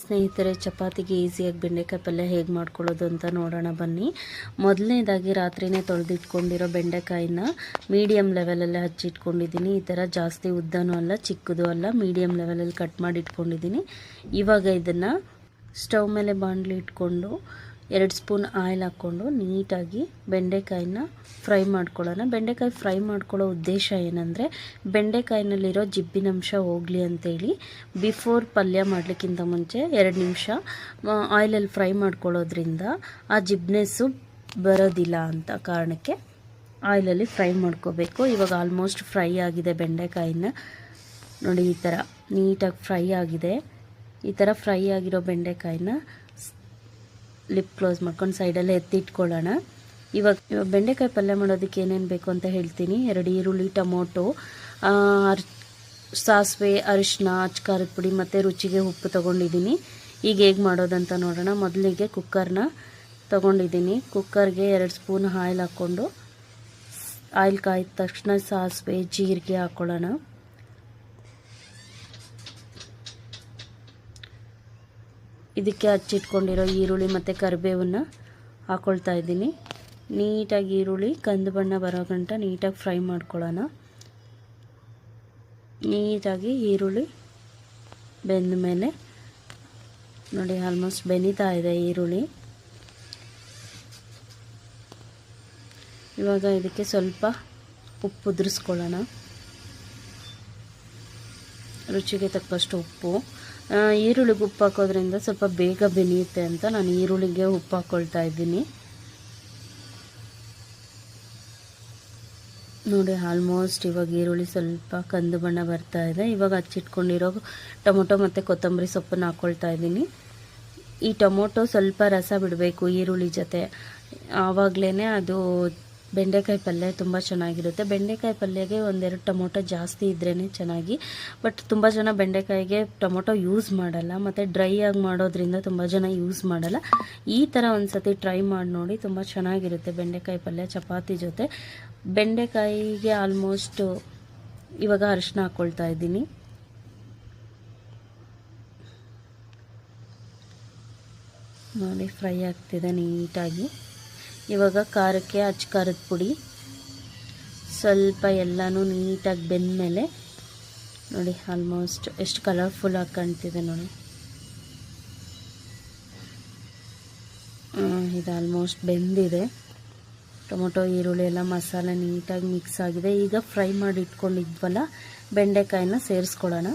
ಸ್ನೇಹಿತರೆ, ಚಪಾತಿಗೆ ಈಸಿಯಾಗಿ ಬೆಂಡೆಕಾಯಿ ಪಲ್ಯ ಹೇಗೆ ಮಾಡ್ಕೊಳ್ಳೋದು ಅಂತ ನೋಡೋಣ ಬನ್ನಿ. ಮೊದಲನೇದಾಗಿ ರಾತ್ರಿನೇ ತೊಳೆದಿಟ್ಕೊಂಡಿರೋ ಬೆಂಡೆಕಾಯಿನ ಮೀಡಿಯಮ್ ಲೆವೆಲಲ್ಲಿ ಹಚ್ಚಿಟ್ಕೊಂಡಿದ್ದೀನಿ. ಈ ಥರ ಜಾಸ್ತಿ ಉದ್ದನೂ ಅಲ್ಲ ಚಿಕ್ಕದು ಅಲ್ಲ, ಮೀಡಿಯಮ್ ಲೆವೆಲಲ್ಲಿ ಕಟ್ ಮಾಡಿ ಇಟ್ಕೊಂಡಿದ್ದೀನಿ. ಇವಾಗ ಇದನ್ನು ಸ್ಟವ್ ಮೇಲೆ ಬಾಣಲಿ ಇಟ್ಕೊಂಡು 2 ಸ್ಪೂನ್ ಆಯಿಲ್ ಹಾಕ್ಕೊಂಡು ನೀಟಾಗಿ ಬೆಂಡೆಕಾಯಿನ ಫ್ರೈ ಮಾಡ್ಕೊಳ್ಳೋಣ. ಬೆಂಡೆಕಾಯಿ ಫ್ರೈ ಮಾಡ್ಕೊಳ್ಳೋ ಉದ್ದೇಶ ಏನಂದರೆ ಬೆಂಡೆಕಾಯಿನಲ್ಲಿರೋ ಜಿಬ್ಬಿನಂಶ ಹೋಗಲಿ ಅಂತೇಳಿ ಬಿಫೋರ್ ಪಲ್ಯ ಮಾಡಲಿಕ್ಕಿಂತ ಮುಂಚೆ 2 ನಿಮಿಷ ಆಯಿಲಲ್ಲಿ ಫ್ರೈ ಮಾಡ್ಕೊಳ್ಳೋದ್ರಿಂದ ಆ ಜಿಬ್ನೆಸ್ಸು ಬರೋದಿಲ್ಲ ಅಂತ ಕಾರಣಕ್ಕೆ ಆಯಿಲಲ್ಲಿ ಫ್ರೈ ಮಾಡ್ಕೋಬೇಕು. ಇವಾಗ ಆಲ್ಮೋಸ್ಟ್ ಫ್ರೈ ಆಗಿದೆ ಬೆಂಡೆಕಾಯಿನ ನೋಡಿ, ಈ ಥರ ನೀಟಾಗಿ ಫ್ರೈ ಆಗಿದೆ. ಈ ಥರ ಫ್ರೈ ಆಗಿರೋ ಬೆಂಡೆಕಾಯಿನ ಲಿಪ್ ಕ್ಲೋಸ್ ಮಾಡ್ಕೊಂಡು ಸೈಡಲ್ಲೇ ಎತ್ತಿಟ್ಕೊಳ್ಳೋಣ. ಇವಾಗ ಬೆಂಡೆಕಾಯಿ ಪಲ್ಯ ಮಾಡೋದಕ್ಕೆ ಏನೇನು ಬೇಕು ಅಂತ ಹೇಳ್ತೀನಿ. 2 ಈರುಳ್ಳಿ, ಟೊಮೊಟೊ, ಸಾಸಿವೆ, ಅರಿಶಿನ, ಖಾರದ ಪುಡಿ ಮತ್ತು ರುಚಿಗೆ ಉಪ್ಪು ತೊಗೊಂಡಿದ್ದೀನಿ. ಈಗ ಹೇಗೆ ಮಾಡೋದಂತ ನೋಡೋಣ. ಮೊದಲಿಗೆ ಕುಕ್ಕರ್ನ ತೊಗೊಂಡಿದ್ದೀನಿ. ಕುಕ್ಕರ್ಗೆ 2 ಸ್ಪೂನ್ ಆಯಿಲ್ ಹಾಕ್ಕೊಂಡು ಆಯಿಲ್ ಕಾಯ್ದ ತಕ್ಷಣ ಸಾಸಿವೆ, ಜೀರಿಗೆ ಹಾಕ್ಕೊಳ್ಳೋಣ. ಇದಕ್ಕೆ ಹಚ್ಚಿಟ್ಕೊಂಡಿರೋ ಈರುಳ್ಳಿ ಮತ್ತು ಕರಿಬೇವನ್ನು ಹಾಕ್ಕೊಳ್ತಾ ಇದ್ದೀನಿ. ನೀಟಾಗಿ ಈರುಳ್ಳಿ ಕಂದು ಬಣ್ಣ ಬರೋ ಗಂಟ ನೀಟಾಗಿ ಫ್ರೈ ಮಾಡ್ಕೊಳ್ಳೋಣ. ನೀಟಾಗಿ ಈರುಳ್ಳಿ ಬೆಂದ ಮೇಲೆ ನೋಡಿ ಆಲ್ಮೋಸ್ಟ್ ಬೆನೀತಾ ಇದೆ ಈರುಳ್ಳಿ. ಇವಾಗ ಇದಕ್ಕೆ ಸ್ವಲ್ಪ ಉಪ್ಪು ಉದುರಿಸ್ಕೊಳ್ಳೋಣ. ರುಚಿಗೆ ತಕ್ಕಷ್ಟು ಉಪ್ಪು. ಈರುಳ್ಳಿಗೆ ಉಪ್ಪು ಹಾಕೋದ್ರಿಂದ ಸ್ವಲ್ಪ ಬೇಗ ಬೆಳೆಯುತ್ತೆ ಅಂತ ನಾನು ಈರುಳ್ಳಿಗೆ ಉಪ್ಪು ಹಾಕ್ಕೊಳ್ತಾ ಇದ್ದೀನಿ. ನೋಡಿ ಆಲ್ಮೋಸ್ಟ್ ಇವಾಗ ಈರುಳ್ಳಿ ಸ್ವಲ್ಪ ಕಂದು ಬಣ್ಣ ಬರ್ತಾ ಇದೆ. ಇವಾಗ ಹಚ್ಚಿಟ್ಕೊಂಡಿರೋ ಟೊಮೊಟೊ ಮತ್ತು ಕೊತ್ತಂಬರಿ ಸೊಪ್ಪನ್ನು ಹಾಕ್ಕೊಳ್ತಾ ಇದ್ದೀನಿ. ಈ ಟೊಮೊಟೊ ಸ್ವಲ್ಪ ರಸ ಬಿಡಬೇಕು ಈರುಳ್ಳಿ ಜೊತೆ, ಆವಾಗಲೇ ಅದು ಬೆಂಡೆಕಾಯಿ ಪಲ್ಯ ತುಂಬ ಚೆನ್ನಾಗಿರುತ್ತೆ. ಬೆಂಡೆಕಾಯಿ ಪಲ್ಯಗೆ 1-2 ಟೊಮೊಟೊ ಜಾಸ್ತಿ ಇದ್ರೇ ಚೆನ್ನಾಗಿ. ಬಟ್ ತುಂಬ ಜನ ಬೆಂಡೆಕಾಯಿಗೆ ಟೊಮೊಟೊ ಯೂಸ್ ಮಾಡಲ್ಲ, ಮತ್ತು ಡ್ರೈ ಆಗಿ ಮಾಡೋದ್ರಿಂದ ತುಂಬ ಜನ ಯೂಸ್ ಮಾಡಲ್ಲ. ಈ ಥರ ಒಂದು ಸತಿ ಟ್ರೈ ಮಾಡಿ ನೋಡಿ, ತುಂಬ ಚೆನ್ನಾಗಿರುತ್ತೆ ಬೆಂಡೆಕಾಯಿ ಪಲ್ಯ ಚಪಾತಿ ಜೊತೆ. ಬೆಂಡೆಕಾಯಿಗೆ ಆಲ್ಮೋಸ್ಟ್ ಇವಾಗ ಅರಿಶಿನ ಹಾಕ್ಕೊಳ್ತಾ ಇದ್ದೀನಿ. ನೋಡಿ ಫ್ರೈ ಆಗ್ತಿದೆ ನೀಟಾಗಿ. ಇವಾಗ ಖಾರಕ್ಕೆ ಖಾರದ ಪುಡಿ ಸ್ವಲ್ಪ ಎಲ್ಲನೂ ನೀಟಾಗಿ ಬೆಂದಮೇಲೆ ನೋಡಿ ಆಲ್ಮೋಸ್ಟ್ ಎಷ್ಟು ಕಲರ್ಫುಲ್ ಆಗಿ ಕಾಣ್ತಿದೆ ನೋಡಿ. ಇದು ಆಲ್ಮೋಸ್ಟ್ ಬೆಂದಿದೆ. ಟೊಮೊಟೊ, ಈರುಳ್ಳಿ ಎಲ್ಲ ಮಸಾಲೆ ನೀಟಾಗಿ ಮಿಕ್ಸ್ ಆಗಿದೆ. ಈಗ ಫ್ರೈ ಮಾಡಿ ಇಟ್ಕೊಂಡಿದ್ವಲ್ಲ ಬೆಂಡೆಕಾಯಿನ ಸೇರಿಸ್ಕೊಳ್ಳೋಣ.